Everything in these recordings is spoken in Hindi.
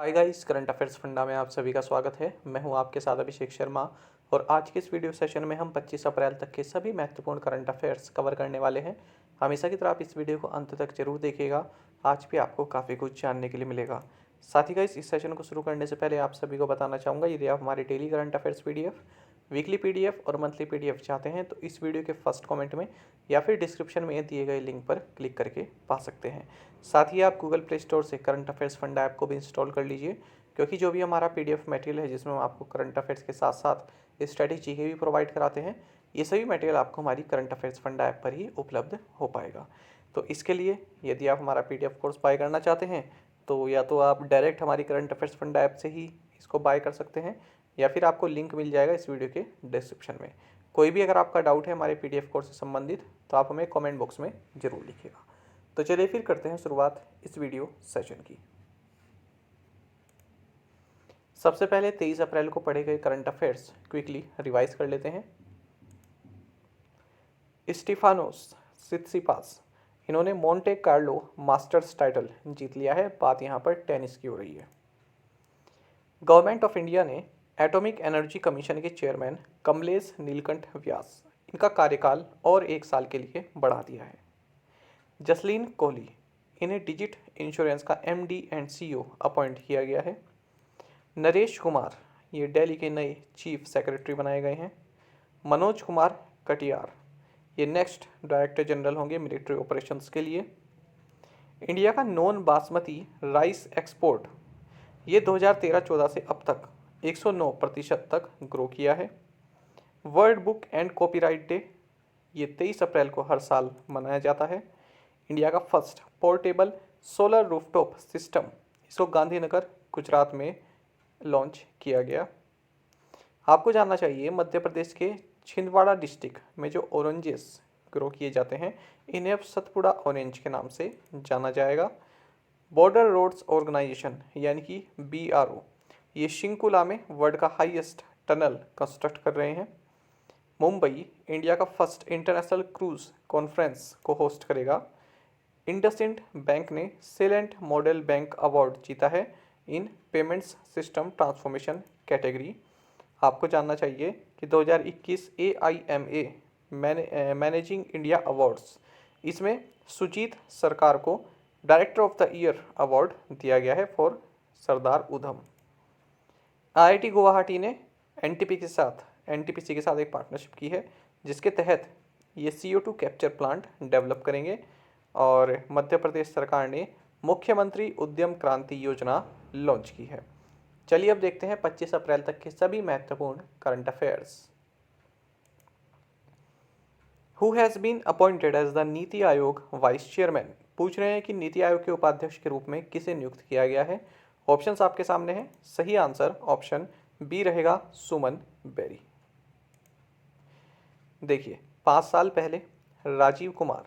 Hi guys, current affairs funda में आप सभी का स्वागत है। मैं हूं आपके साथ अभिषेक शर्मा और आज के इस वीडियो सेशन में हम 25 अप्रैल तक के सभी महत्वपूर्ण करंट अफेयर्स कवर करने वाले हैं। हमेशा की तरह आप इस वीडियो को अंत तक जरूर देखिएगा। आज भी आपको काफ़ी कुछ जानने के लिए मिलेगा। साथ ही गाइस, इस सेशन को शुरू करने से पहले आप सभी को बताना चाहूँगा, यदि आप हमारे daily current affairs PDF, weekly PDF और मंथली पीडीएफ चाहते हैं तो इस वीडियो के फर्स्ट कमेंट में या फिर डिस्क्रिप्शन में दिए गए लिंक पर क्लिक करके पा सकते हैं। साथ ही आप गूगल प्ले स्टोर से करंट अफेयर्स फंडा ऐप को भी इंस्टॉल कर लीजिए, क्योंकि जो भी हमारा पीडीएफ मटेरियल है जिसमें हम आपको करंट अफेयर्स के साथ साथ स्ट्रेटेजी के भी प्रोवाइड कराते हैं, ये सभी मटेरियल आपको हमारी करंट अफेयर्स फंडा ऐप पर ही उपलब्ध हो पाएगा। तो इसके लिए यदि आप हमारा पीडीएफ कोर्स बाय करना चाहते हैं तो या तो आप डायरेक्ट हमारी करंट अफेयर्स फंडा ऐप से ही इसको बाय कर सकते हैं या फिर आपको लिंक मिल जाएगा इस वीडियो के डिस्क्रिप्शन में। कोई भी अगर आपका डाउट है हमारे पीडीएफ कोर्स से संबंधित तो आप हमें कमेंट बॉक्स में ज़रूर लिखिएगा। तो चलिए फिर करते हैं शुरुआत इस वीडियो सेशन की। सबसे पहले 23 अप्रैल को पढ़े गए करंट अफेयर्स क्विकली रिवाइज कर लेते हैं। स्टीफानोस सित्सिपास, इन्होंने मोंटे कार्लो मास्टर्स टाइटल जीत लिया है। बात यहाँ पर टेनिस की हो रही है। गवर्नमेंट ऑफ इंडिया ने एटॉमिक एनर्जी कमीशन के चेयरमैन कमलेश नीलकंठ व्यास, इनका कार्यकाल और 1 साल के लिए बढ़ा दिया है। जसलीन कोहली, इन्हें डिजिट इंश्योरेंस का एमडी एंड सीईओ अपॉइंट किया गया है। नरेश कुमार, ये दिल्ली के नए चीफ सेक्रेटरी बनाए गए हैं। मनोज कुमार कटियार, ये नेक्स्ट डायरेक्टर जनरल होंगे मिलिट्री ऑपरेशंस के लिए। इंडिया का नॉन बासमती राइस एक्सपोर्ट, ये 2013-14 से अब तक 109% तक ग्रो किया है। World book and copyright day, ये 23 अप्रैल को हर साल मनाया जाता है। इंडिया का first portable solar rooftop system, इसको गांधीनगर गुजरात में लॉन्च किया गया। आपको जानना चाहिए मध्य प्रदेश के छिंदवाड़ा डिस्ट्रिक्ट में जो ऑरेंजेस ग्रो किए जाते हैं, इन्हें अब सतपुड़ा ऑरेंज के नाम से जाना जाएगा। बॉर्डर रोड्स ऑर्गेनाइजेशन यानी कि BRO, ये शिंकुला में वर्ल्ड का हाईएस्ट टनल कंस्ट्रक्ट कर रहे हैं। मुंबई इंडिया का फर्स्ट इंटरनेशनल क्रूज कॉन्फ्रेंस को होस्ट करेगा। इंडसइंड बैंक ने सेलेंट मॉडल बैंक अवार्ड जीता है इन पेमेंट्स सिस्टम ट्रांसफॉर्मेशन कैटेगरी। आपको जानना चाहिए कि 2021 AIMA मैनेजिंग इंडिया अवार्ड्स, इसमें सुजीत सरकार को director of the year award दिया गया है फॉर सरदार उधम। IIT गुवाहाटी ने NTPC के साथ एक पार्टनरशिप की है, जिसके तहत ये CO2 कैप्चर प्लांट डेवलप करेंगे। और मध्य प्रदेश सरकार ने मुख्यमंत्री उद्यम क्रांति योजना लॉन्च की है। चलिए अब देखते हैं 25 अप्रैल तक के सभी महत्वपूर्ण current affairs. Who has been appointed as the NITI Aayog vice chairman, पूछ रहे हैं कि नीति आयोग के उपाध्यक्ष के रूप में किसे नियुक्त किया गया है। ऑप्शंस आपके सामने हैं। सही आंसर ऑप्शन बी रहेगा, सुमन बेरी। देखिए, 5 साल पहले राजीव कुमार,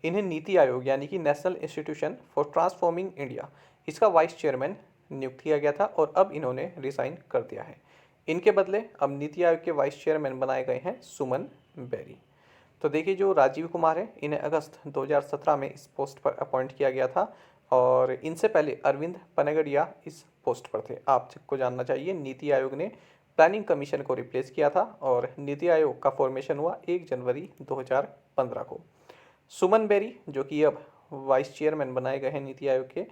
इन्हें नीति आयोग यानी कि national institution for transforming India, इसका वाइस चेयरमैन नियुक्त किया गया था और अब इन्होंने रिजाइन कर दिया है। इनके बदले अब नीति आयोग के वाइस चेयरमैन बनाए गए हैं सुमन बेरी। तो देखिए, जो राजीव कुमार है, इन्हें अगस्त 2017 में इस पोस्ट पर अपॉइंट किया गया था और इनसे पहले अरविंद पनगड़िया इस पोस्ट पर थे। आप सबको जानना चाहिए, नीति आयोग ने प्लानिंग कमीशन को रिप्लेस किया था और नीति आयोग का फॉर्मेशन हुआ 1 जनवरी 2015 को। सुमन बेरी, जो कि अब वाइस चेयरमैन बनाए गए हैं नीति आयोग के,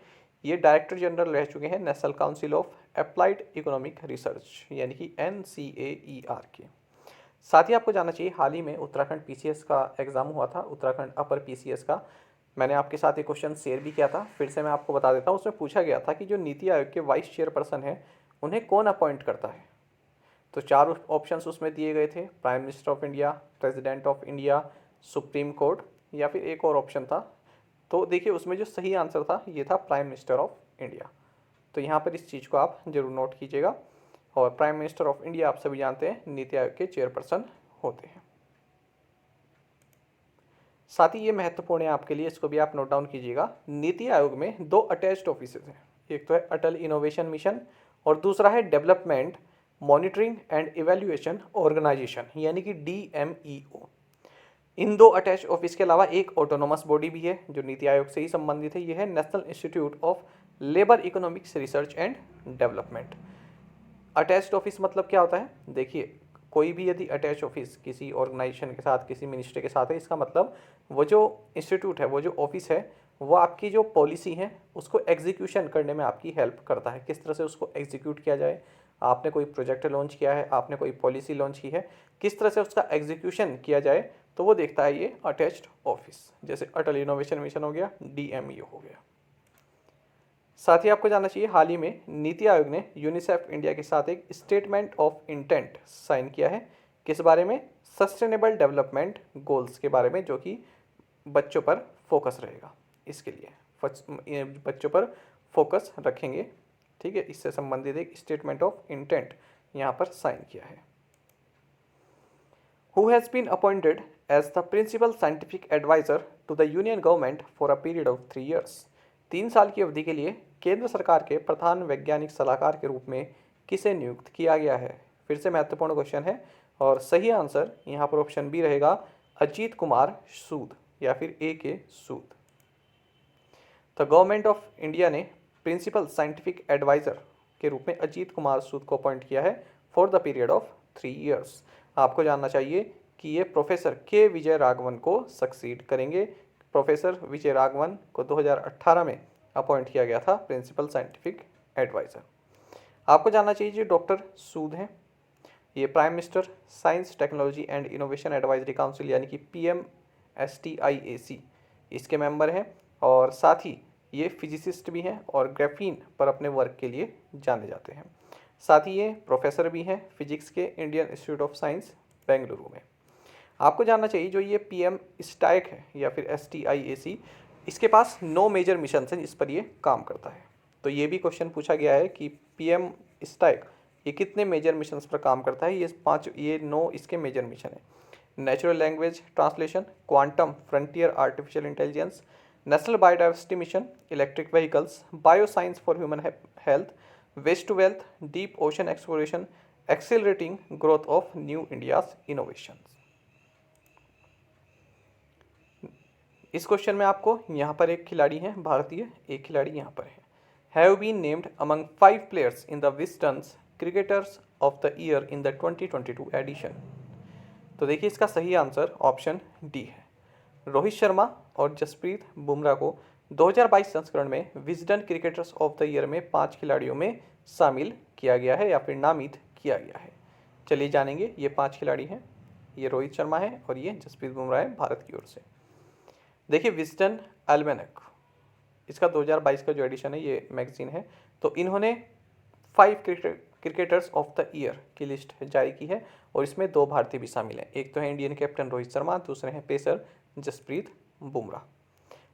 ये डायरेक्टर जनरल रह चुके हैं national council of applied economic research यानी कि NCAER के। साथ ही आपको जानना चाहिए, हाल ही में उत्तराखंड PCS का एग्जाम हुआ था, उत्तराखंड अपर PCS का। मैंने आपके साथ एक क्वेश्चन शेयर भी किया था, फिर से मैं आपको बता देता हूँ। उसमें पूछा गया था कि जो नीति आयोग के वाइस चेयरपर्सन है, उन्हें कौन अपॉइंट करता है। तो 4 ऑप्शंस उसमें दिए गए थे, prime minister of India, president of India, supreme court या फिर एक और ऑप्शन था। तो देखिए, उसमें जो सही आंसर था ये था प्राइम मिनिस्टर ऑफ इंडिया। तो यहाँ पर इस चीज़ को आप जरूर नोट कीजिएगा। और प्राइम मिनिस्टर ऑफ इंडिया आप सभी जानते हैं नीति आयोग के चेयरपर्सन होते हैं। साथ ही ये महत्वपूर्ण है आपके लिए, इसको भी आप नोट डाउन कीजिएगा। नीति आयोग में 2 अटैच्ड ऑफिसेज हैं, एक तो है अटल इनोवेशन मिशन और दूसरा है development monitoring and evaluation organisation यानी कि DMEO। इन 2 अटैच ऑफिस के अलावा एक ऑटोनोमस बॉडी भी है जो नीति आयोग से ही संबंधित है। यह है national institute of labour economics research and development. Attached office मतलब क्या होता है? देखिए, कोई भी यदि अटैच ऑफिस किसी ऑर्गेनाइजेशन के साथ, किसी मिनिस्ट्री के साथ है, इसका मतलब वो जो इंस्टीट्यूट है, वो जो ऑफिस है, वो आपकी जो पॉलिसी है उसको एग्जीक्यूशन करने में आपकी हेल्प करता है। किस तरह से उसको एग्जीक्यूट किया जाए, आपने कोई प्रोजेक्ट लॉन्च किया है, आपने कोई पॉलिसी लॉन्च की है, किस तरह से उसका एग्जीक्यूशन किया जाए, तो वो देखता है ये अटैच्ड ऑफिस। जैसे अटल इनोवेशन मिशन हो गया, DME हो गया। साथ ही आपको जानना चाहिए, हाल ही में नीति आयोग ने यूनिसेफ इंडिया के साथ एक स्टेटमेंट ऑफ इंटेंट साइन किया है। किस बारे में? सस्टेनेबल डेवलपमेंट गोल्स के बारे में, जो कि बच्चों पर फोकस रहेगा। इसके लिए बच्चों पर फोकस रखेंगे, ठीक है। इससे संबंधित एक स्टेटमेंट ऑफ इंटेंट यहाँ पर साइन किया है। Who has been appointed as the principal scientific adviser to the union government for a period of 3 years। 3 साल की अवधि के लिए केंद्र सरकार के प्रधान वैज्ञानिक सलाहकार के रूप में किसे नियुक्त किया गया है? फिर से महत्वपूर्ण क्वेश्चन है और सही आंसर यहाँ पर ऑप्शन बी रहेगा, अजीत कुमार सूद या फिर AK सूद। तो गवर्नमेंट ऑफ इंडिया ने प्रिंसिपल साइंटिफिक एडवाइजर के रूप में अजीत कुमार सूद को अपॉइंट किया है for the period of 3 years। आपको जानना चाहिए कि ये प्रोफेसर के विजय राघवन को सक्सीड करेंगे। प्रोफेसर विजय राघवन को 2018 में अपॉइंट किया गया था प्रिंसिपल साइंटिफिक एडवाइज़र। आपको जानना चाहिए जो डॉक्टर सूद हैं, ये prime minister science technology and innovation advisory council यानी कि PMSTIAC इसके मेंबर हैं, और साथ ही ये फिजिसिस्ट भी हैं और ग्राफीन पर अपने वर्क के लिए जाने जाते हैं। साथ ही ये प्रोफेसर भी हैं फिजिक्स के Indian institute of science Bengaluru में। आपको जानना चाहिए जो ये PM स्टैक है या फिर STIAC, इसके पास 9 मेजर मिशन हैं जिस पर ये काम करता है। तो ये भी क्वेश्चन पूछा गया है कि PM स्टैक ये कितने मेजर मिशन पर काम करता है? ये 9 इसके मेजर मिशन है। Natural language translation, quantum frontier artificial intelligence, national biodiversity mission, electric vehicles, bioscience for human health, waste to wealth, deep ocean exploration, accelerating growth of new India's innovation. इस क्वेश्चन में आपको यहाँ पर एक खिलाड़ी है भारतीय, एक खिलाड़ी यहाँ पर है। Have been named among 5 players in the Wisden's cricketers of the year in the 2022 edition. तो देखिए इसका सही आंसर ऑप्शन डी है। रोहित शर्मा और जसप्रीत बुमराह को 2022 संस्करण में Wisden cricketers of the year में 5 खिलाड़ियों में शामिल किया गया है या फिर नामित किया गया है। चलिए जानेंगे ये 5 खिलाड़ी हैं। ये रोहित शर्मा है और ये जसप्रीत बुमराह है भारत की ओर से। देखिए विजडन एल्मेनक, इसका 2022 का जो एडिशन है ये मैगजीन है, तो इन्होंने 5 क्रिकेटर्स ऑफ द ईयर की लिस्ट जारी की है और इसमें 2 भारतीय भी शामिल हैं। एक तो है इंडियन कैप्टन रोहित शर्मा, दूसरे हैं पेसर जसप्रीत बुमराह।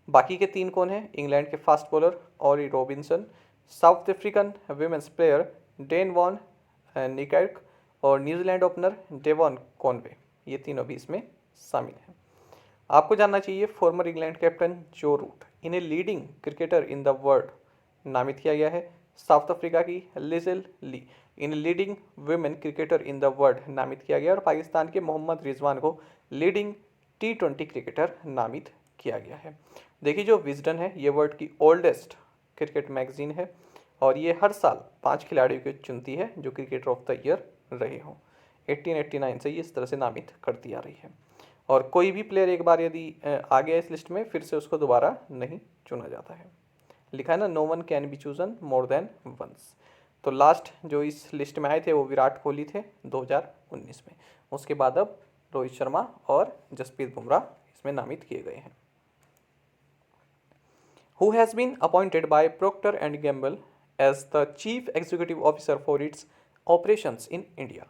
बाकी के 3 कौन हैं? इंग्लैंड के fast bowler Ollie Robinson, South African women's player Dane van Niekerk और न्यूजीलैंड ओपनर डेवॉन कॉनवे, ये तीनों भी इसमें शामिल हैं। आपको जानना चाहिए फॉर्मर इंग्लैंड कैप्टन जो रूट, इन्हें leading cricketer in the world नामित किया गया है। साउथ अफ्रीका की लिजेल ली, इन्हें leading women cricketer in the world नामित किया गया और पाकिस्तान के मोहम्मद रिजवान को लीडिंग T20 क्रिकेटर नामित किया गया है। देखिए जो विजडन है ये वर्ल्ड की ओल्डेस्ट क्रिकेट मैगजीन है और ये हर साल 5 खिलाड़ियों को चुनती है जो क्रिकेटर ऑफ द ईयर रहे हों। 1889 से ये इस तरह से नामित करती आ रही है और कोई भी प्लेयर एक बार यदि आ गया इस लिस्ट में फिर से उसको दोबारा नहीं चुना जाता है। लिखा है ना, no one can be chosen more than once. तो लास्ट जो इस लिस्ट में आए थे वो विराट कोहली थे 2019 में, उसके बाद अब रोहित शर्मा और जसप्रीत बुमराह इसमें नामित किए गए हैं। Who has been appointed by Procter and Gamble as the chief executive officer for its operations in India.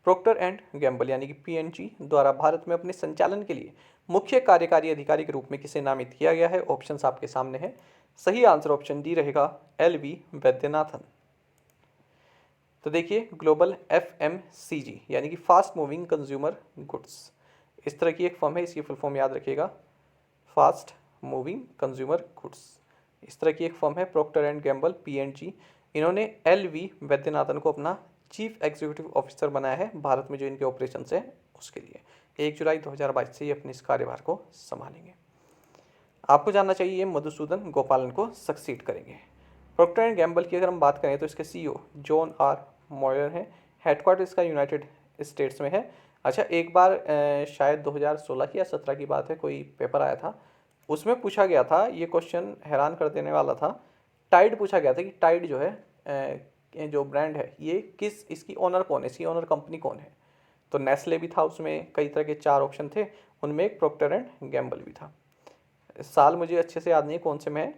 Procter and Gamble यानी कि PNG द्वारा भारत में अपने संचालन के लिए मुख्य कार्यकारी अधिकारी के रूप में किसे नामित किया गया है? ऑप्शंस आपके सामने हैं। सही आंसर ऑप्शन डी रहेगा, LV वैद्यनाथन। तो देखिए ग्लोबल FMCG यानी कि फास्ट मूविंग कंज्यूमर गुड्स, इस तरह की एक फर्म है, इसकी फुल फॉर्म याद रखिएगा, फास्ट मूविंग कंज्यूमर गुड्स। इस तरह की एक फर्म है प्रोक्टर एंड गैम्बल PNG। इन्होंने LV वैद्यनाथन को अपना चीफ एग्जीक्यूटिव ऑफिसर बनाया है भारत में जो इनके ऑपरेशन है उसके लिए। 1 जुलाई 2022 से ये अपने इस कार्यभार को संभालेंगे। आपको जानना चाहिए ये मधुसूदन गोपालन को सक्सीड करेंगे। प्रोक्टर एंड गैम्बल की अगर हम बात करें तो इसके सीईओ जॉन आर मॉयर हैं। हेडक्वार्टर इसका यूनाइटेड स्टेट्स में है। अच्छा, एक बार शायद 2016 की या 17 की बात है, कोई पेपर आया था, उसमें पूछा गया था, ये क्वेश्चन हैरान कर देने वाला था। टाइड पूछा गया था कि टाइड जो है ये जो ब्रांड है ये किस, इसकी ओनर कौन है, इसकी ओनर कंपनी कौन है। तो नेस्ले भी था, उसमें कई तरह के 4 ऑप्शन थे, उनमें एक प्रोक्टर एंड गैम्बल भी था। साल मुझे अच्छे से याद नहीं कौन से में है,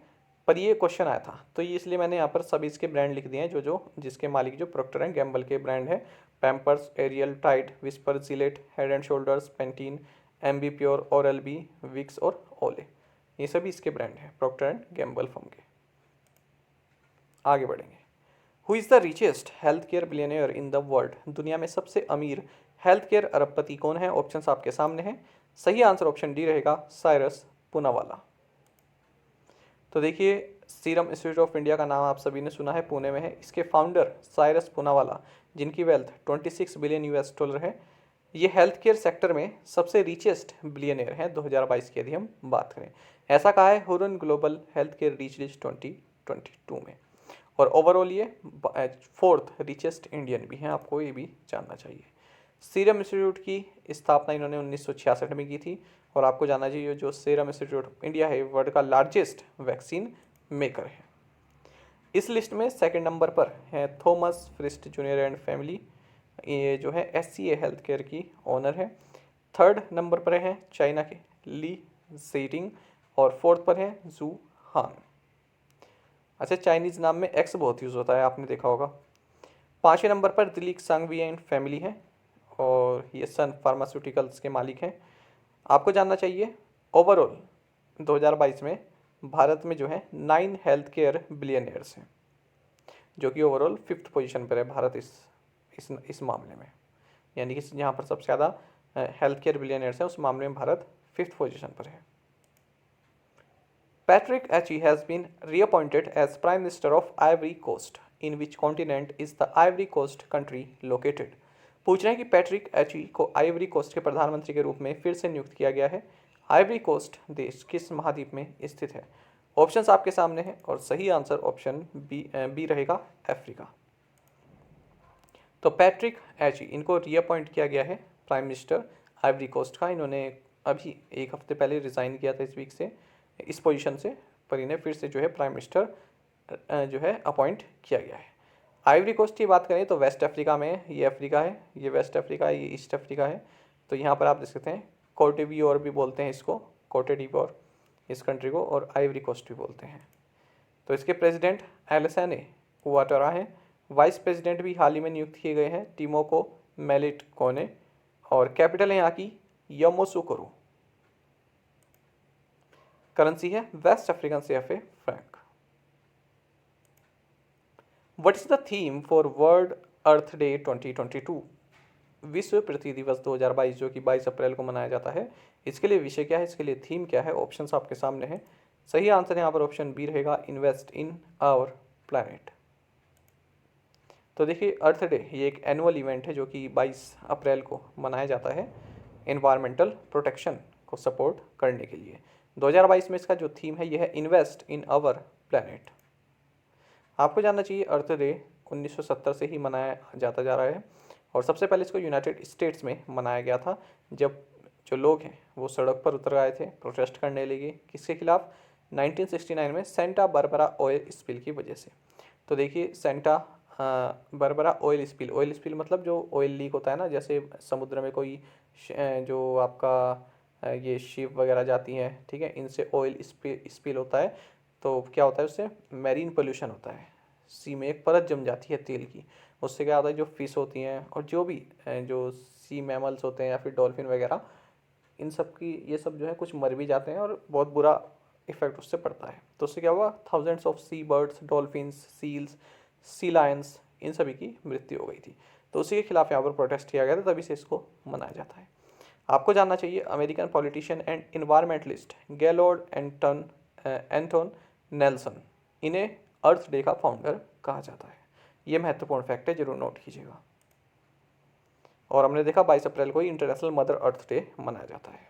पर ये क्वेश्चन आया था, तो ये इसलिए मैंने यहाँ पर सभी इसके ब्रांड लिख दिए हैं, जो जो जिसके मालिक जो प्रोक्टर एंड गैम्बल के ब्रांड है। Pampers, Ariel, Tide, Whisper, Gillette, Head and Shoulders, Pantene, Ambi Pur, Oral B, Vicks और ओले, ये सभी इसके ब्रांड हैं प्रोक्टर एंड गैम्बल फर्म के। आगे बढ़ेंगे। Who is the richest health care billionaire in the world, दुनिया में सबसे अमीर हेल्थ केयर अरबपति कौन है। ऑप्शंस आपके सामने हैं। सही आंसर ऑप्शन डी रहेगा, साइरस पूनावाला। तो देखिए, सीरम इंस्टीट्यूट ऑफ इंडिया का नाम आप सभी ने सुना है, पुणे में है। इसके फाउंडर साइरस पूनावाला, जिनकी वेल्थ 26 बिलियन यूएस डॉलर है। ये हेल्थ केयर सेक्टर में सबसे रिचेस्ट बिलियनियर हैं 2022 की यदि हम बात करें। ऐसा कहा है Huron global health care rich list 2022 में। और ओवरऑल ये 4th रिचेस्ट इंडियन भी हैं, आपको ये भी जानना चाहिए। सीरम इंस्टीट्यूट की स्थापना इन्होंने 1966 में की थी। और आपको जानना चाहिए जो सीरम इंस्टीट्यूट ऑफ इंडिया है वर्ल्ड का लार्जेस्ट वैक्सीन मेकर है। इस लिस्ट में सेकंड नंबर पर है थॉमस फ्रिस्ट जूनियर एंड फैमिली, ये जो है SCA हेल्थ केयर की ओनर है। थर्ड नंबर पर है चाइना के ली जेटिंग, और फोर्थ पर है जू हान। अच्छा, चाइनीज़ नाम में एक्स बहुत यूज़ होता है, आपने देखा होगा। 5वें नंबर पर दिलीप सांघवी एंड फैमिली है, और ये सन फार्मास्यूटिकल्स के मालिक हैं। आपको जानना चाहिए ओवरऑल 2022 में भारत में जो है 9 हेल्थ केयर बिलियनियर्स हैं, जो कि ओवरऑल 5th पोजीशन पर है भारत इस मामले में। यानी कि जहाँ पर सबसे ज़्यादा हेल्थ केयर बिलियनियर्स हैं, उस मामले में भारत 5th पोजीशन पर है। Patrick Achi has been reappointed as Prime Minister of Ivory Coast. In which continent is the Ivory Coast country located? पूछ रहे हैं कि पैट्रिक एची को आइवरी कोस्ट के प्रधानमंत्री के रूप में फिर से नियुक्त किया गया है। आइवरी कोस्ट देश किस महाद्वीप में स्थित है। ऑप्शंस आपके सामने हैं, और सही आंसर ऑप्शन बी रहेगा, अफ्रीका। तो पैट्रिक एची, इनको रीअपॉइंट किया गया है प्राइम मिनिस्टर आइवरी कोस्ट का। इन्होंने अभी एक हफ्ते पहले रिज़ाइन किया था इस वीक से इस पोजीशन से, पर इन्हें फिर से जो है प्राइम मिनिस्टर जो है अपॉइंट किया गया है। आइवरी कोस्ट की बात करें तो वेस्ट अफ्रीका में है, ये अफ्रीका है, ये वेस्ट अफ्रीका है, ये ईस्ट अफ्रीका है। तो यहाँ पर आप देख सकते हैं कोटेडिवोर भी बोलते हैं इसको, कोटेडिवोर इस कंट्री को, और आइवरी कोस्ट भी बोलते हैं। तो इसके प्रेसिडेंट एलसैने ouattara हैं। वाइस प्रेसिडेंट भी हाल ही में नियुक्त किए गए हैं, टीमोको मेलिट कोने, और कैपिटल है यहाँ की यामोसुकरो। करेंसी है West African CFA franc. What is the theme for World Earth Day 2022? विश्व पृथ्वी दिवस 2022 जो कि 22 अप्रैल को मनाया जाता है, इसके लिए विषय क्या है, इसके लिए थीम क्या है। ऑप्शंस आपके सामने हैं। सही आंसर यहाँ पर ऑप्शन बी रहेगा, इन्वेस्ट इन आवर प्लैनेट। तो देखिए, अर्थ डे ये एक एनुअल इवेंट है जो कि 22 अप्रैल को मनाया जाता है एनवायरमेंटल प्रोटेक्शन को सपोर्ट करने के लिए। 2022 में इसका जो थीम है यह है इन्वेस्ट इन आवर प्लैनेट। आपको जानना चाहिए अर्थ डे 1970 से ही मनाया जाता जा रहा है, और सबसे पहले इसको यूनाइटेड स्टेट्स में मनाया गया था, जब जो लोग हैं वो सड़क पर उतर आए थे प्रोटेस्ट करने लगे। किसके खिलाफ? 1969 में सेंटा बारबरा ऑयल स्पिल की वजह से। तो देखिए, सेंटा बारबरा ऑयल स्पिल मतलब जो ऑयल लीक होता है ना, जैसे समुद्र में कोई जो आपका ये शिप वगैरह जाती हैं, ठीक है, इनसे ऑयल स्पिल होता है। तो क्या होता है, उससे मैरीन पोल्यूशन होता है, सी में एक परत जम जाती है तेल की। उससे क्या होता है, जो फिश होती हैं और जो भी जो सी मैमल्स होते हैं या फिर डॉल्फिन वगैरह, इन सब की ये सब जो है कुछ मर भी जाते हैं और बहुत बुरा इफेक्ट उससे पड़ता है। तो उससे क्या हुआ, thousands of sea birds, dolphins, seals, sea lions, इन सभी की मृत्यु हो गई थी। तो उसी के खिलाफ यहाँ पर प्रोटेस्ट किया गया था, तभी से इसको मनाया जाता है। आपको जानना चाहिए American politician and environmentalist Gaylord Anton Nelson, इन्हें अर्थ डे का फाउंडर कहा जाता है। ये महत्वपूर्ण फैक्ट है, जरूर नोट कीजिएगा। और हमने देखा 22 अप्रैल को ही इंटरनेशनल मदर अर्थ डे मनाया जाता है।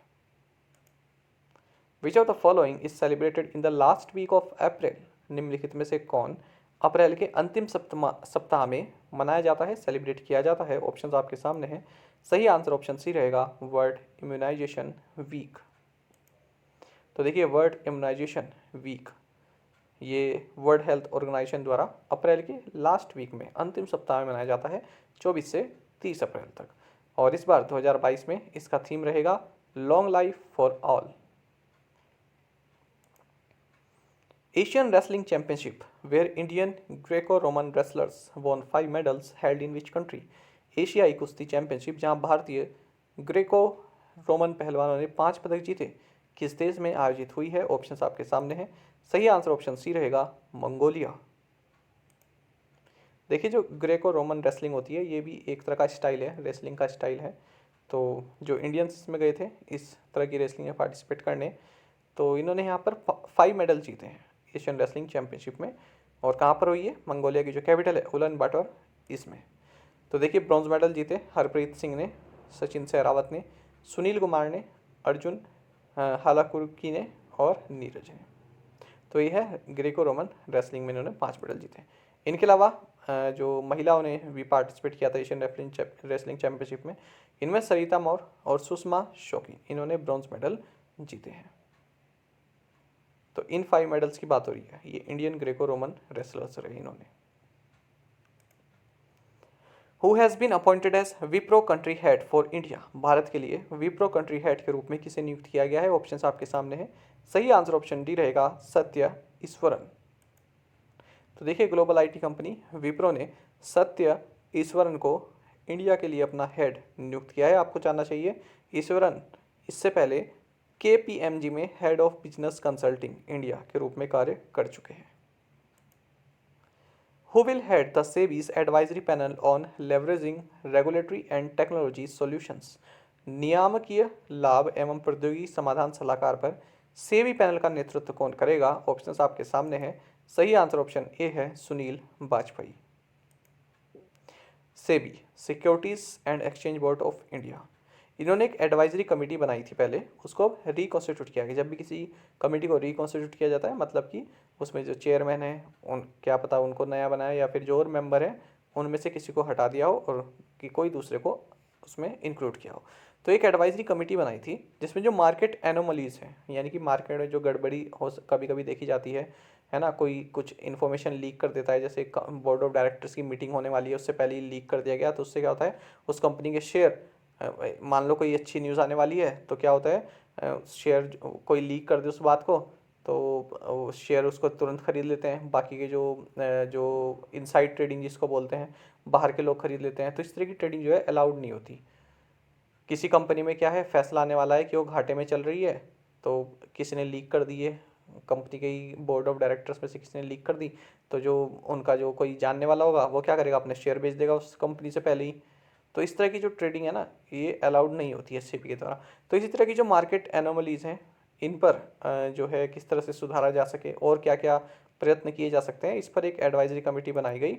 Which of the following is celebrated in the last week of April? निम्नलिखित में से कौन अप्रैल के अंतिम सप्ताह में मनाया जाता है, सेलिब्रेट किया जाता है? ऑप्शंस आपके सामने हैं। सही आंसर ऑप्शन सी रहेगा, वर्ल्ड इम्यूनाइजेशन वीक। तो देखिए वर्ल्ड इम्यूनाइजेशन वीक ये वर्ल्ड हेल्थ ऑर्गेनाइजेशन द्वारा अप्रैल के लास्ट वीक में, अंतिम सप्ताह में मनाया जाता है, 24 से 30 अप्रैल तक। और इस बार 2022 में इसका थीम रहेगा long life for all. Asian wrestling championship where Indian Greco Roman wrestlers won 5 medals held in which country? एशियाई कुश्ती चैंपियनशिप जहां भारतीय ग्रेको रोमन पहलवानों ने 5 पदक जीते, किस देश में आयोजित हुई है? ऑप्शंस आपके सामने हैं। सही आंसर ऑप्शन सी रहेगा, मंगोलिया। देखिए जो ग्रेको रोमन रेसलिंग होती है ये भी एक तरह का स्टाइल है, रेसलिंग का स्टाइल है। तो जो इंडियंस इसमें गए थे इस तरह की रेसलिंग में पार्टिसिपेट करने, तो इन्होंने यहाँ पर 5 मेडल जीते हैं एशियन रेसलिंग चैंपियनशिप में। और कहाँ पर हुई है? मंगोलिया की जो कैपिटल है उलन बाटर, इसमें। तो देखिए ब्रॉन्ज मेडल जीते हरप्रीत सिंह ने, सचिन सहरावत ने, सुनील कुमार ने, अर्जुन हालाकुर्की ने और नीरज ने। तो ये है ग्रेको रोमन रेसलिंग में इन्होंने 5 मेडल जीते। इनके अलावा जो महिलाओं ने भी पार्टिसिपेट किया था एशियन रेसलिंग चैंपियनशिप में, इनमें सरिता मौर और सुषमा शौकीन, इन्होंने ब्रॉन्ज मेडल जीते हैं। तो इन 5 मेडल्स की बात हो रही है, ये इंडियन ग्रेको रोमन रेसलर्स रहे इन्होंने। Who has been appointed as Wipro country head for India? Bharat के लिए विप्रो कंट्री हेड के रूप में किसे नियुक्त किया गया है? ऑप्शंस आपके सामने हैं। सही आंसर ऑप्शन डी रहेगा, सत्य ईश्वरन। तो देखिए ग्लोबल आईटी कंपनी विप्रो ने सत्य ईश्वरन को इंडिया के लिए अपना हेड नियुक्त किया है। आपको जानना चाहिए ईश्वरन इससे पहले केपीएमजी में head of business consulting India के रूप में कार्य कर चुके हैं। Who will head the SEBI's advisory panel on leveraging regulatory and technology solutions? नियामकीय लाभ एवं प्रौद्योगिकी समाधान सलाहकार पर सेबी पैनल का नेतृत्व कौन करेगा? ऑप्शंस आपके सामने हैं। सही आंसर ऑप्शन ए है, Sunil Vajpayee. SEBI securities and exchange board of India, इन्होंने एक एडवाइजरी कमेटी बनाई थी पहले, उसको रिकॉन्स्टिट्यूट किया गया। जब भी किसी कमेटी को रिकॉन्स्टिट्यूट किया जाता है मतलब कि उसमें जो चेयरमैन है उन क्या पता उनको नया बनाया या फिर जो और मेंबर हैं उनमें से किसी को हटा दिया हो और कि कोई दूसरे को उसमें इंक्लूड किया हो। तो एक एडवाइजरी कमेटी बनाई थी जिसमें जो मार्केट एनोमलीज हैं, यानी कि मार्केट में जो गड़बड़ी हो कभी कभी देखी जाती है ना, कोई कुछ इन्फॉर्मेशन लीक कर देता है, जैसे बोर्ड ऑफ डायरेक्टर्स की मीटिंग होने वाली है उससे पहले ही लीक कर दिया गया, तो उससे क्या होता है उस कंपनी के शेयर, मान लो कोई अच्छी न्यूज़ आने वाली है तो क्या होता है शेयर कोई लीक कर दे उस बात को तो शेयर उसको तुरंत खरीद लेते हैं, बाकी के जो इनसाइड ट्रेडिंग जिसको बोलते हैं बाहर के लोग खरीद लेते हैं। तो इस तरह की ट्रेडिंग जो है अलाउड नहीं होती। किसी कंपनी में क्या है फैसला आने वाला है कि वो घाटे में चल रही है, तो किसी ने लीक कर दी है, कंपनी के ही बोर्ड ऑफ डायरेक्टर्स में से किसी ने लीक कर दी, तो जो उनका जो कोई जानने वाला होगा वो क्या करेगा, अपने शेयर बेच देगा उस कंपनी से पहले ही। तो इस तरह की जो ट्रेडिंग है ना ये अलाउड नहीं होती है सेबी के द्वारा। तो इसी तरह की जो मार्केट एनोमलीज हैं इन पर जो है किस तरह से सुधारा जा सके और क्या क्या प्रयत्न किए जा सकते हैं, इस पर एक एडवाइजरी कमेटी बनाई गई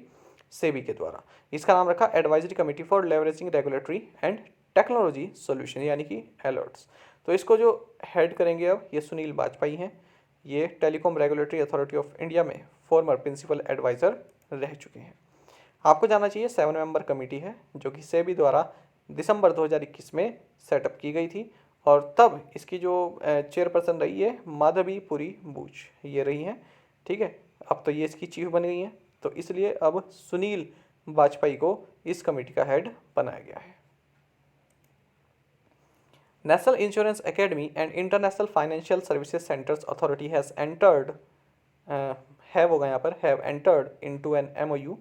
सेबी के द्वारा। इसका नाम रखा advisory committee for leveraging regulatory and technology solution, यानी कि अलर्ट्स। तो इसको जो हेड करेंगे अब ये सुनील वाजपेयी हैं। ये telecom regulatory authority of India में फॉर्मर प्रिंसिपल एडवाइज़र रह चुके हैं। आपको जानना चाहिए 7 मेंबर कमेटी है जो कि सेबी द्वारा दिसंबर 2021 में सेटअप की गई थी और तब इसकी जो चेयरपर्सन रही है माधवी बूच, ये रही हैं। ठीक है, अब तो ये इसकी चीफ बन गई हैं, तो इसलिए अब सुनील वाजपेयी को इस कमेटी का हेड बनाया गया है। National Insurance Academy and International Financial Services Centres Authority has entered have होगा यहाँ पर have entered into an MOU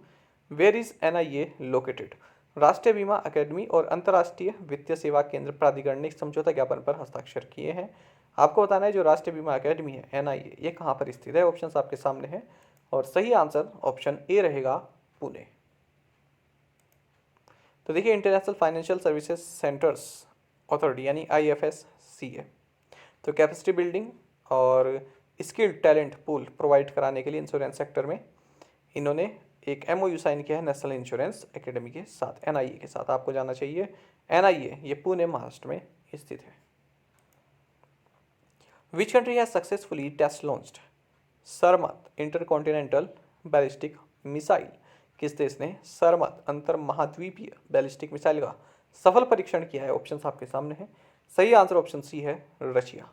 where is NIA located. राष्ट्रीय बीमा अकेडमी और अंतर्राष्ट्रीय वित्तीय सेवा केंद्र प्राधिकरण ने समझौता ज्ञापन पर हस्ताक्षर किए हैं। आपको बताना है जो राष्ट्रीय बीमा अकेडमी है एनआईए ये कहाँ पर स्थित है? ऑप्शन आपके सामने है और सही आंसर ऑप्शन ए रहेगा, पुणे। तो देखिए international Financial Services Centres authority यानी IFSC है। तो कैपेसिटी बिल्डिंग और स्किल्ड टैलेंट पूल प्रोवाइड कराने के लिए इंश्योरेंस सेक्टर में इन्होंने एक MOU साइन किया है नेशनल इंश्योरेंस एकेडमी के साथ, NIA के साथ। आपको जानना चाहिए NIA ये पुणे महाराष्ट्र में स्थित है। Which country has successfully test launched Sarmat intercontinental ballistic missile किस देश ने सरमत अंतर महाद्वीपीय बैलिस्टिक मिसाइल का सफल परीक्षण किया है? ऑप्शन आपके सामने है। सही आंसर ऑप्शन सी है, रशिया।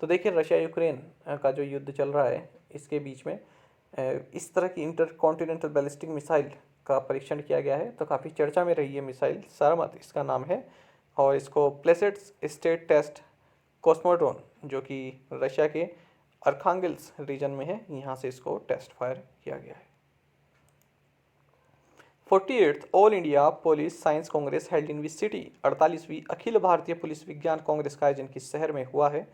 तो देखिए रशिया यूक्रेन का जो युद्ध चल रहा है इसके बीच में इस तरह की इंटर कॉन्टिनेंटल बैलिस्टिक मिसाइल का परीक्षण किया गया है। तो काफ़ी चर्चा में रही है मिसाइल, सरमत इसका नाम है। और इसको प्लेसेड स्टेट टेस्ट कॉस्मोड्रोन जो कि रशिया के अर्खांगिल्स्क रीजन में है, यहाँ से इसको टेस्ट फायर किया गया है। 48th all India police science congress held in which city? 48वीं अखिल भारतीय पुलिस विज्ञान कांग्रेस का आयोजन किस शहर में हुआ है?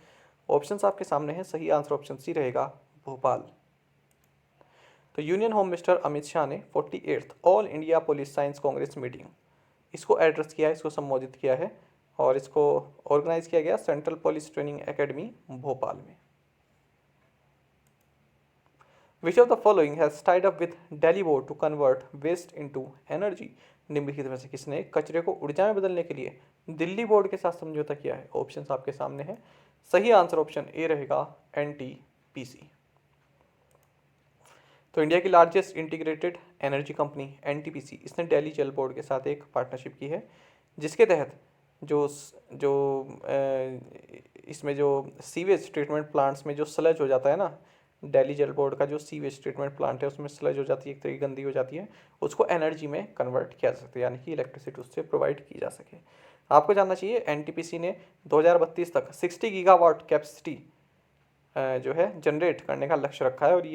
ऑप्शंस आपके सामने हैं। सही आंसर ऑप्शन सी रहेगा, भोपाल। तो union home minister Amit Shah ने 48th all India police science Congress meeting इसको एड्रेस किया है, इसको संबोधित किया है और इसको ऑर्गेनाइज किया गया central police training academy Bhopal में। Which of the following has tied up with Delhi board to convert waste into energy? निम्नलिखित में से किसने कचरे को ऊर्जा में बदलने के लिए दिल्ली बोर्ड के साथ समझौता किया है? ऑप्शंस आपके सामने हैं। सही आंसर ऑप्शन ए रहेगा, एनटीपीसी। तो इंडिया की largest integrated energy company NTPC इसने दिल्ली जल बोर्ड के साथ एक पार्टनरशिप की है, जिसके तहत जो जो इसमें जो सीवेज ट्रीटमेंट प्लांट्स में जो स्लज हो जाता है ना, दिल्ली जल बोर्ड का जो सीवेज ट्रीटमेंट प्लांट है उसमें स्लज हो जाती है, एक तरह की गंदी हो जाती है, उसको एनर्जी में कन्वर्ट किया जा सकता है, यानी कि इलेक्ट्रिसिटी उससे प्रोवाइड की जा सके। आपको जानना चाहिए एनटीपीसी ने 2032 तक 60 गीगावाट कैपेसिटी जो है जनरेट करने का लक्ष्य रखा है। और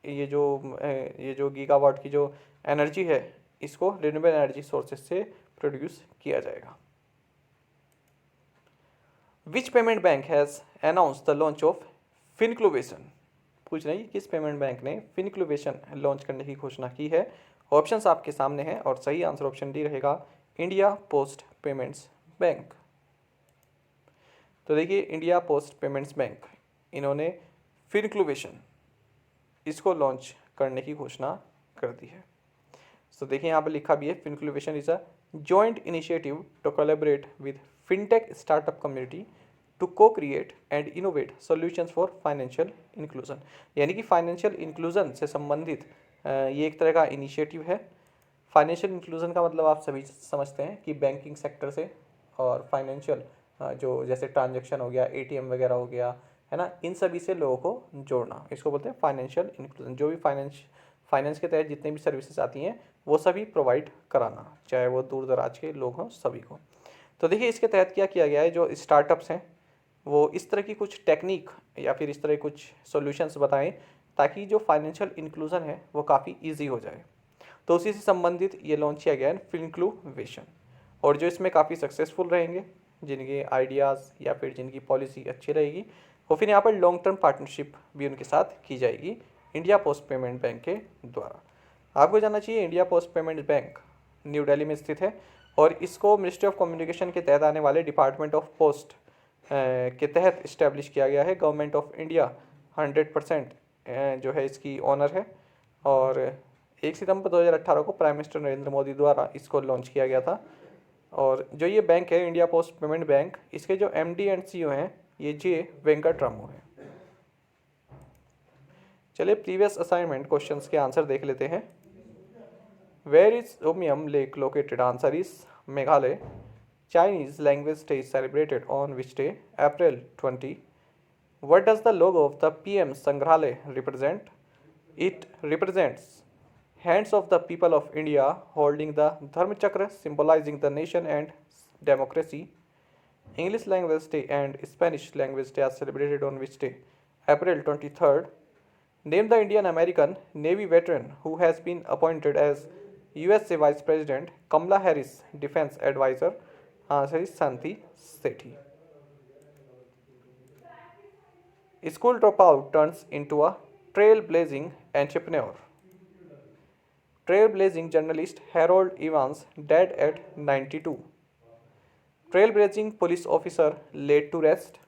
ये जो गीगावाट की जो एनर्जी है इसको रिन्यूएबल एनर्जी सोर्सेज से प्रोड्यूस किया जाएगा। Which payment bank has announce the launch of Fincluvation? पूछ रहे हैं किस पेमेंट बैंक ने फिनक्लुवेशन लॉन्च करने की घोषणा की है? ऑप्शंस आपके सामने हैं और सही आंसर ऑप्शन डी रहेगा, इंडिया पोस्ट पेमेंट्स बैंक। तो देखिए इंडिया पोस्ट पेमेंट्स बैंक इन्होंने फिनक्लुवेशन इसको लॉन्च करने की घोषणा कर दी है। तो देखिए यहाँ पर लिखा भी है, Fincluvation is a joint initiative to collaborate with fintech startup community to co create and innovate solutions for financial inclusion. यानी कि फाइनेंशियल इंक्लूजन से संबंधित ये एक तरह का इनिशिएटिव है। फाइनेंशियल इंक्लूजन का मतलब आप सभी समझते हैं कि बैंकिंग सेक्टर से और फाइनेंशियल जो जैसे ट्रांजैक्शन हो गया, एटीएम वगैरह हो गया, है ना, इन सभी से लोगों को जोड़ना, इसको बोलते हैं फाइनेंशियल इंक्लूजन। जो भी फाइनेंस के तहत जितने भी सर्विसेज आती हैं वो सभी प्रोवाइड कराना, चाहे वो दूर दराज के लोग हों, सभी को। तो देखिए इसके तहत क्या किया गया है, जो स्टार्टअप्स हैं वो इस तरह की कुछ टेक्निक या फिर इस तरह कुछ सॉल्यूशंस बताएं ताकि जो फाइनेंशियल इंक्लूजन है वो काफ़ी ईजी हो जाए। तो उसी से संबंधित ये लॉन्च किया गया है फिनक्लुवेशन। और जो इसमें काफ़ी सक्सेसफुल रहेंगे, जिनके आइडियाज़ या फिर जिनकी पॉलिसी अच्छी रहेगी, वो फिर यहाँ पर लॉन्ग टर्म पार्टनरशिप भी उनके साथ की जाएगी इंडिया पोस्ट पेमेंट बैंक के द्वारा। आपको जानना चाहिए India post payment bank new Delhi में स्थित है और इसको मिनिस्ट्री ऑफ कम्युनिकेशन के तहत आने वाले डिपार्टमेंट ऑफ पोस्ट के तहत इस्टेब्लिश किया गया है। गवर्नमेंट ऑफ इंडिया 100% जो है इसकी ऑनर है और 1 सितंबर 2018 को प्राइम मिनिस्टर नरेंद्र मोदी द्वारा इसको लॉन्च किया गया था। और जो ये बैंक है इंडिया पोस्ट पेमेंट बैंक, इसके जो एमडी एंड सीईओ हैं ये जे वेंकटरामू हैं। चलिए प्रीवियस असाइनमेंट क्वेश्चंस के आंसर देख लेते हैं। Where is Umiam lake located? Answer is Meghalaya. Chinese language day is celebrated on which day? April 20. What does the logo of the PM Sangrahalay represent? It represents hands of the people of India holding the Dharma Chakra symbolizing the nation and democracy. English language day and Spanish language day are celebrated on which day? April 23rd. Name the Indian American Navy veteran who has been appointed as USA Vice President Kamala Harris Defense Advisor. Answer is Santi Sethi. School dropout turns into a trailblazing entrepreneur. Trailblazing journalist Harold Evans dead at 92. Trailblazing police officer laid to rest.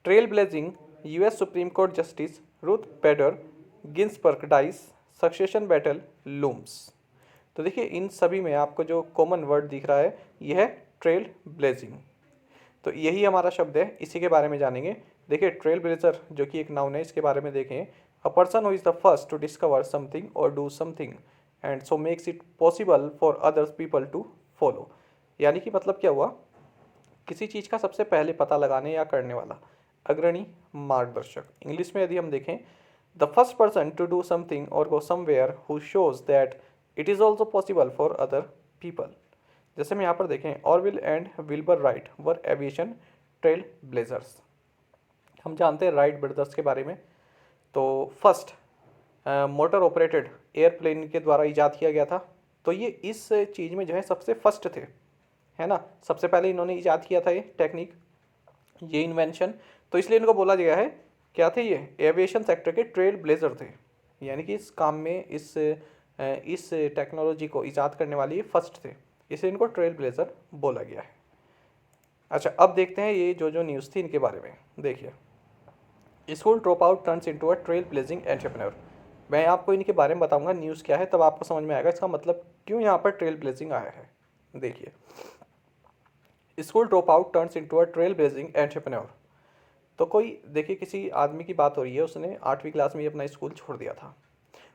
Trailblazing US Supreme Court Justice Ruth Bader Ginsburg dies. Succession battle looms. तो देखिए इन सभी में आपको जो कॉमन वर्ड दिख रहा है यह है ट्रेल ब्लेजिंग। तो यही हमारा शब्द है, इसी के बारे में जानेंगे। देखिए ट्रेल ब्लेजर जो कि एक नाउन है, इसके बारे में देखें। A person who is the first to discover something or do something and so makes it possible for other people to follow. यानी कि मतलब क्या हुआ, किसी चीज़ का सबसे पहले पता लगाने या करने वाला, अग्रणी, मार्गदर्शक। इंग्लिश में यदि हम देखें, the first person to do something और go somewhere who shows that it is also possible for other people. जैसे हम यहाँ पर देखें, Orville and Wilbur Wright were aviation trailblazers. हम जानते हैं राइट ब्रदर्स के बारे में। तो फर्स्ट मोटर ऑपरेटेड एयरप्लेन के द्वारा इजाद किया गया था। तो ये इस चीज़ में जो है सबसे फर्स्ट थे, है ना, सबसे पहले इन्होंने इजाद किया था ये टेक्निक, ये इन्वेंशन। तो इसलिए इनको बोला गया है, क्या थे ये, एविएशन सेक्टर के ट्रेल ब्लेजर थे, यानी कि इस काम में इस टेक्नोलॉजी को इजाद करने वाले ये फर्स्ट थे, इसलिए इनको ट्रेल ब्लेजर बोला गया है। अच्छा, अब देखते हैं ये जो न्यूज़ थी इनके बारे में। देखिए, school drop out turns into a trail blazing entrepreneur. मैं आपको इनके बारे में बताऊंगा न्यूज़ क्या है, तब आपको समझ में आएगा इसका मतलब क्यों यहाँ पर ट्रेल ब्लेजिंग आया है। देखिए, school drop out turns into a trail blazing entrepreneur. तो कोई, देखिए, किसी आदमी की बात हो रही है, उसने 8वीं क्लास में ही अपना स्कूल छोड़ दिया था।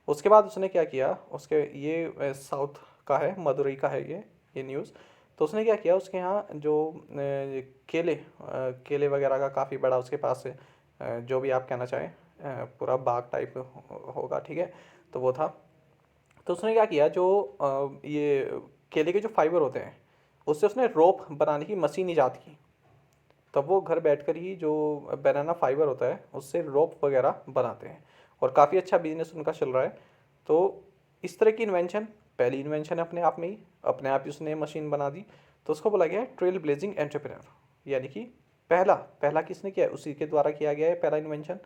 उसके बाद उसने क्या किया, उसके ये साउथ का है, मदुरई का है ये न्यूज़। तो उसने क्या किया, उसके यहाँ जो केले वगैरह का काफ़ी बड़ा उसके पास जो भी आप कहना चाहें पूरा बाग टाइप होगा, ठीक है, तो वो था। तो उसने क्या किया, जो ये केले के जो फाइबर होते हैं उससे उसने रोप बनाने की मशीन ईजाद की। तब वो घर बैठकर ही जो बनाना फाइबर होता है उससे रोप वगैरह बनाते हैं और काफ़ी अच्छा बिजनेस उनका चल रहा है। तो इस तरह की इन्वेंशन, पहली इन्वेंशन है अपने आप ही उसने मशीन बना दी। तो उसको बोला गया है ट्रेल ब्लेजिंग एंटरप्रेन्योर, यानी कि पहला किसने किया है, उसी के द्वारा किया गया है पहला इन्वेंशन।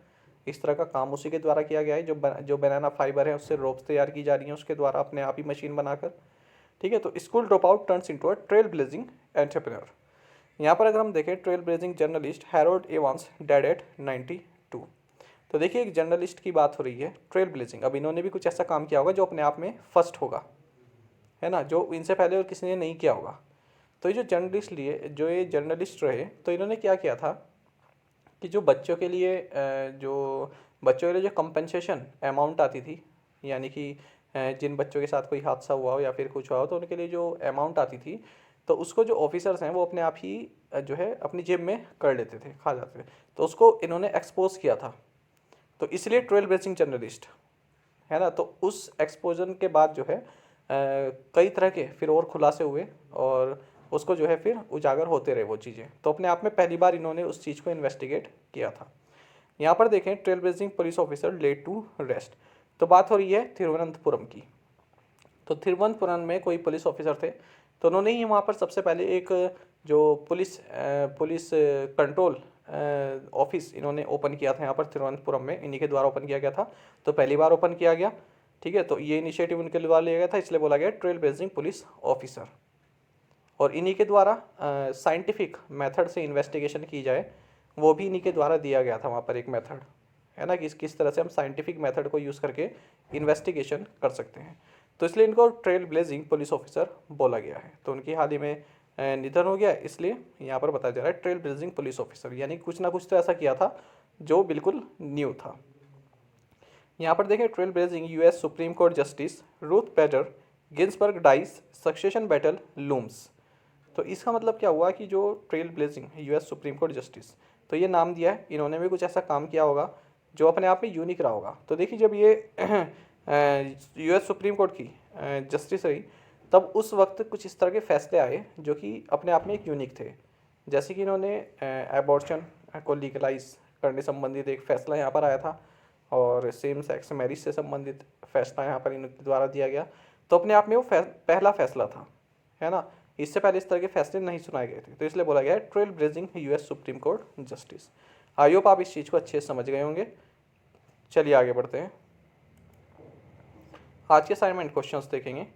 इस तरह का काम उसी के द्वारा किया गया है, जो बनाना फाइबर है उससे रोप्स तैयार की जा रही हैं उसके द्वारा अपने आप ही मशीन बनाकर, ठीक है। तो school drop out turns into a trail blazing entrepreneur. यहाँ पर अगर हम देखें, trail blazing journalist Harold Evans dead eight 92। तो देखिए, एक जर्नलिस्ट की बात हो रही है, ट्रेल ब्लेजिंग। अब इन्होंने भी कुछ ऐसा काम किया होगा जो अपने आप में फर्स्ट होगा, है ना, जो इनसे पहले और किसी ने नहीं किया होगा। तो ये जर्नलिस्ट रहे, तो इन्होंने क्या किया था कि जो बच्चों के लिए जो कंपनसेशन अमाउंट आती थी, यानी कि जिन बच्चों के साथ कोई हादसा हुआ हो या फिर कुछ हुआ हो, तो उनके लिए जो अमाउंट आती थी, तो उसको जो ऑफिसर्स हैं वो अपने आप ही जो है अपनी जेब में कर लेते थे, खा जाते थे। तो उसको इन्होंने एक्सपोज किया था, तो इसलिए ट्रेल ब्लेजिंग जर्नलिस्ट, है ना। तो उस एक्सपोजर के बाद जो है कई तरह के फिर और खुलासे हुए और उसको जो है फिर उजागर होते रहे वो चीज़ें। तो अपने आप में पहली बार इन्होंने उस चीज़ को इन्वेस्टिगेट किया था। यहाँ पर देखें, trail blazing police officer laid to rest. तो बात हो रही है तिरुवनंतपुरम की। तो तिरुवनंतपुरम में कोई पुलिस ऑफिसर थे, तो उन्होंने ही वहाँ पर सबसे पहले एक जो पुलिस कंट्रोल ऑफिस इन्होंने ओपन किया था यहाँ पर तिरुवनंतपुरम में, इन्हीं के द्वारा ओपन किया गया था। तो पहली बार ओपन किया गया, ठीक है। तो ये इनिशिएटिव उनके द्वारा लिया गया था, इसलिए बोला गया ट्रेल ब्लेजिंग पुलिस ऑफिसर। और इन्हीं के द्वारा साइंटिफिक मेथड से इन्वेस्टिगेशन की जाए, वो भी इन्हीं के द्वारा दिया गया था वहाँ पर एक मेथड, है ना, कि किस तरह से हम साइंटिफिक मेथड को यूज़ करके इन्वेस्टिगेशन कर सकते हैं। तो इसलिए इनको ट्रेल ब्लेजिंग पुलिस ऑफिसर बोला गया है। तो उनकी हाल ही में निधन हो गया, इसलिए यहाँ पर बताया जा रहा है ट्रेल ब्लेजिंग पुलिस ऑफिसर, यानी कुछ ना कुछ तो ऐसा किया था जो बिल्कुल न्यू था। यहाँ पर देखें, trail blazing US Supreme Court justice Ruth Bader Ginsburg dies succession battle looms. तो इसका मतलब क्या हुआ कि जो trailblazing US Supreme Court justice, तो ये नाम दिया है, इन्होंने भी कुछ ऐसा काम किया होगा जो अपने आप में यूनिक रहा होगा। तो देखिए, जब ये यूएस सुप्रीम कोर्ट की जस्टिस रही, तब उस वक्त कुछ इस तरह के फैसले आए जो कि अपने आप में एक यूनिक थे। जैसे कि इन्होंने एबॉर्शन को लीगलाइज करने संबंधित एक फैसला यहाँ पर आया था, और सेम सेक्स मैरिज से संबंधित फैसला यहाँ पर इनके द्वारा दिया गया। तो अपने आप में वो पहला फैसला था, है ना। इससे पहले इस तरह के फैसले नहीं सुनाए गए थे, तो इसलिए बोला गया है trail blazing US Supreme Court justice. I hope आप इस चीज़ को अच्छे से समझ गए होंगे। चलिए आगे बढ़ते हैं, आज के असाइनमेंट क्वेश्चंस देखेंगे।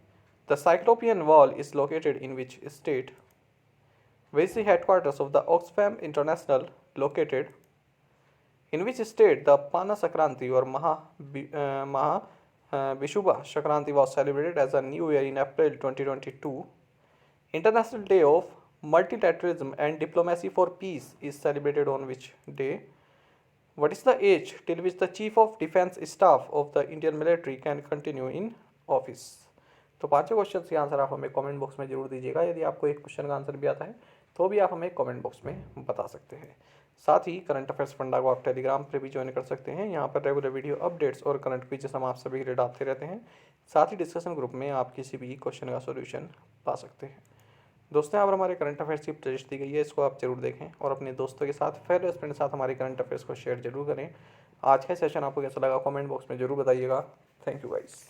The cyclopean wall is located in which state? Where is the headquarters of the Oxfam International located? In which state the Pana Sankranti or Vishubha Sankranti was celebrated as a new year in April 2022? International Day of Multilateralism and Diplomacy for Peace is celebrated on which day? What is the age till which the chief of defence staff of the Indian military can continue in office. तो पांचों क्वेश्चन के आंसर आप हमें कमेंट बॉक्स में जरूर दीजिएगा। यदि आपको एक क्वेश्चन का आंसर भी आता है तो भी आप हमें कमेंट बॉक्स में बता सकते हैं। साथ ही करंट अफेयर्स फंडा को आप टेलीग्राम पर भी ज्वाइन कर सकते हैं। यहाँ पर रेगुलर वीडियो अपडेट्स और करंट क्विजेस हम आप सभी के लिए डालते रहते हैं। साथ ही डिस्कशन ग्रुप में आप किसी भी क्वेश्चन का सोल्यूशन पा सकते हैं। दोस्तों, यहाँ पर हमारे करंट अफेयर्स की प्लेलिस्ट दी गई है, इसको आप जरूर देखें और अपने दोस्तों के साथ, फेलो फ्रेंड के साथ हमारे करंट अफेयर्स को शेयर जरूर करें। आज का सेशन आपको कैसा लगा कमेंट बॉक्स में जरूर बताइएगा। Thank you guys.